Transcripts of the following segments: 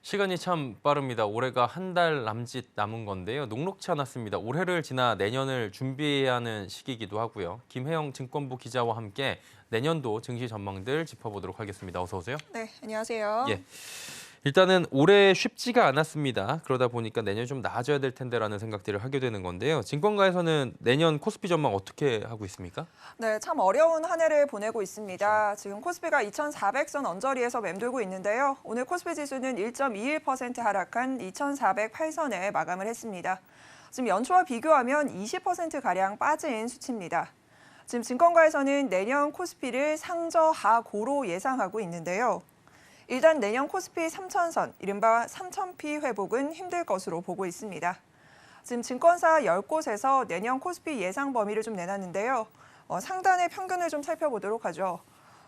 시간이 참 빠릅니다. 올해가 한 달 남짓 남은 건데요. 녹록치 않았습니다. 올해를 지나 내년을 준비해야 하는 시기이기도 하고요. 김혜영 증권부 기자와 함께 내년도 증시 전망들 짚어보도록 하겠습니다. 어서 오세요. 네, 안녕하세요. 예. 일단은 올해 쉽지가 않았습니다. 그러다 보니까 내년 좀 나아져야 될 텐데라는 생각들을 하게 되는 건데요. 증권가에서는 내년 코스피 전망 어떻게 하고 있습니까? 네, 참 어려운 한 해를 보내고 있습니다. 지금 코스피가 2,400선 언저리에서 맴돌고 있는데요. 오늘 코스피 지수는 1.21% 하락한 2,408선에 마감을 했습니다. 지금 연초와 비교하면 20%가량 빠진 수치입니다. 지금 증권가에서는 내년 코스피를 상저하고로 예상하고 있는데요. 일단 내년 코스피 3,000선, 이른바 3,000피 회복은 힘들 것으로 보고 있습니다. 지금 증권사 10곳에서 내년 코스피 예상 범위를 좀 내놨는데요. 상단의 평균을 좀 살펴보도록 하죠.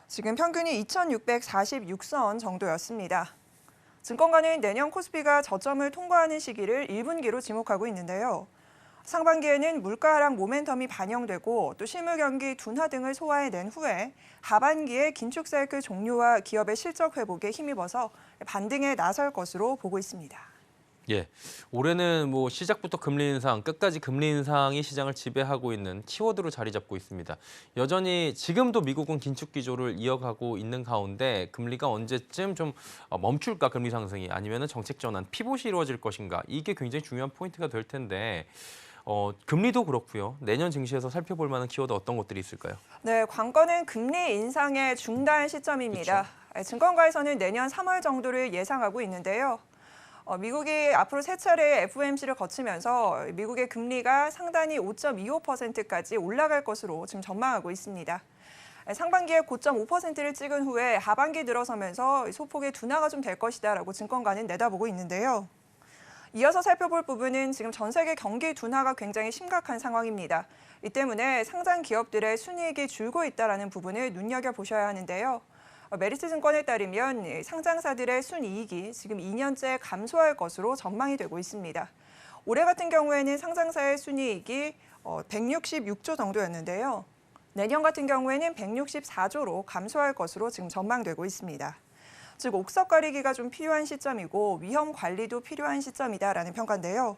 지금 평균이 2,646선 정도였습니다. 증권가는 내년 코스피가 저점을 통과하는 시기를 1분기로 지목하고 있는데요. 상반기에는 물가 하락 모멘텀이 반영되고 또 실물 경기 둔화 등을 소화해낸 후에 하반기에 긴축 사이클 종료와 기업의 실적 회복에 힘입어서 반등에 나설 것으로 보고 있습니다. 예, 올해는 뭐 시작부터 금리 인상, 끝까지 금리 인상이 시장을 지배하고 있는 키워드로 자리 잡고 있습니다. 여전히 지금도 미국은 긴축 기조를 이어가고 있는 가운데 금리가 언제쯤 좀 멈출까, 금리 상승이 아니면 정책 전환, 피봇이 이루어질 것인가, 이게 굉장히 중요한 포인트가 될 텐데 금리도 그렇고요. 내년 증시에서 살펴볼 만한 키워드 어떤 것들이 있을까요? 네, 관건은 금리 인상의 중단 시점입니다. 증권가에서는 내년 3월 정도를 예상하고 있는데요. 미국이 앞으로 세 차례 FOMC를 거치면서 미국의 금리가 상단이 5.25%까지 올라갈 것으로 지금 전망하고 있습니다. 상반기에 고점 5%를 찍은 후에 하반기 들어서면서 소폭의 둔화가 좀 될 것이다라고 증권가는 내다보고 있는데요. 이어서 살펴볼 부분은 지금 전 세계 경기 둔화가 굉장히 심각한 상황입니다. 이 때문에 상장 기업들의 순이익이 줄고 있다는 부분을 눈여겨보셔야 하는데요. 메리츠 증권에 따르면 상장사들의 순이익이 지금 2년째 감소할 것으로 전망이 되고 있습니다. 올해 같은 경우에는 상장사의 순이익이 166조 정도였는데요. 내년 같은 경우에는 164조로 감소할 것으로 지금 전망되고 있습니다. 즉 옥석 가리기가 좀 필요한 시점이고 위험 관리도 필요한 시점이다라는 평가인데요.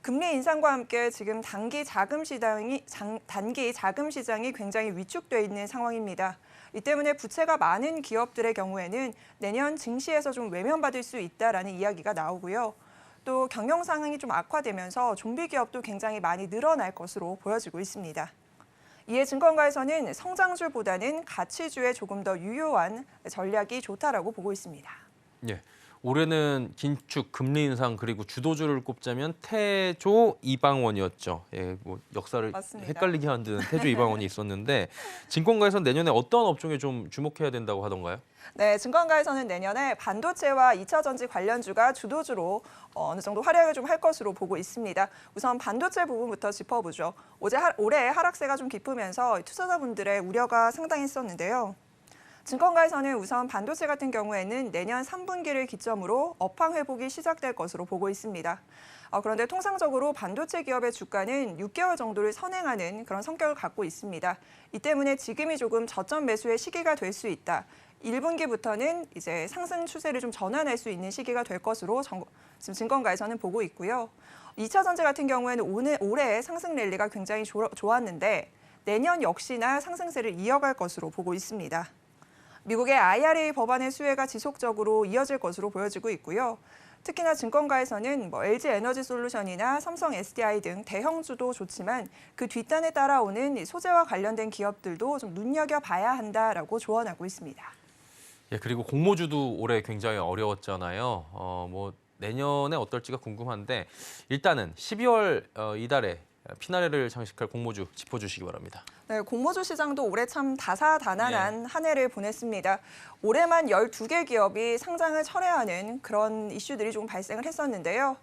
금리 인상과 함께 지금 단기 자금 시장이 굉장히 위축돼 있는 상황입니다. 이 때문에 부채가 많은 기업들의 경우에는 내년 증시에서 좀 외면받을 수 있다라는 이야기가 나오고요. 또 경영 상황이 좀 악화되면서 좀비 기업도 굉장히 많이 늘어날 것으로 보여지고 있습니다. 이에 증권가에서는 성장주보다는 가치주에 조금 더 유효한 전략이 좋다라고 보고 있습니다. 예. 올해는 긴축, 금리 인상 그리고 주도주를 꼽자면 태조 이방원이었죠. 예, 뭐 역사를 맞습니다. 헷갈리게 만드는 태조 이방원이 있었는데 증권가에서는 내년에 어떤 업종에 좀 주목해야 된다고 하던가요? 네, 증권가에서는 내년에 반도체와 2차 전지 관련주가 주도주로 어느 정도 활약을 좀 할 것으로 보고 있습니다. 우선 반도체 부분부터 짚어보죠. 올해 하락세가 좀 깊으면서 투자자분들의 우려가 상당했었는데요. 증권가에서는 우선 반도체 같은 경우에는 내년 3분기를 기점으로 업황 회복이 시작될 것으로 보고 있습니다. 그런데 통상적으로 반도체 기업의 주가는 6개월 정도를 선행하는 그런 성격을 갖고 있습니다. 이 때문에 지금이 조금 저점 매수의 시기가 될 수 있다. 1분기부터는 이제 상승 추세를 좀 전환할 수 있는 시기가 될 것으로 지금 증권가에서는 보고 있고요. 2차 전지 같은 경우에는 올해 상승 랠리가 굉장히 좋았는데 내년 역시나 상승세를 이어갈 것으로 보고 있습니다. 미국의 IRA 법안의 수혜가 지속적으로 이어질 것으로 보여지고 있고요. 특히나 증권가에서는 LG 에너지 솔루션이나 삼성 SDI 등 대형주도 좋지만 그 뒷단에 따라오는 소재와 관련된 기업들도 좀 눈여겨봐야 한다라고 조언하고 있습니다. 예, 그리고 공모주도 올해 굉장히 어려웠잖아요. 뭐 내년에 어떨지가 궁금한데 일단은 12월 이달에 피나레를 장식할 공모주 짚어주시기 바랍니다. 네, 공모주 시장도 올해 참 다사다난한 한 해를 보냈습니다. 올해만 12개 기업이 상장을 철회하는 그런 이슈들이 좀 발생을 했었는데요.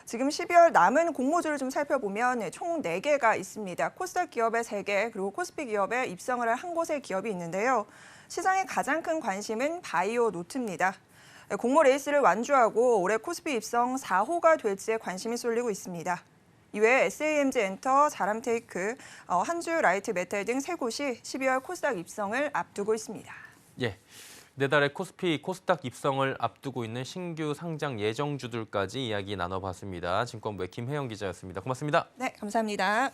지금 12월 남은 공모주를 좀 살펴보면 총 4개가 있습니다. 코스닥 기업의 3개, 그리고 코스피 기업에 입성을 할 한 곳의 기업이 있는데요. 시장의 가장 큰 관심은 바이오 노트입니다. 공모 레이스를 완주하고 올해 코스피 입성 4호가 될지에 관심이 쏠리고 있습니다. 이외에 SAMG 엔터, 자람테이크, 한주 라이트 메탈 등 3곳이 12월 코스닥 입성을 앞두고 있습니다. 예. 내달의 코스피, 코스닥 입성을 앞두고 있는 신규 상장 예정주들까지 이야기 나눠봤습니다. 증권부의 김혜영 기자였습니다. 고맙습니다. 네, 감사합니다.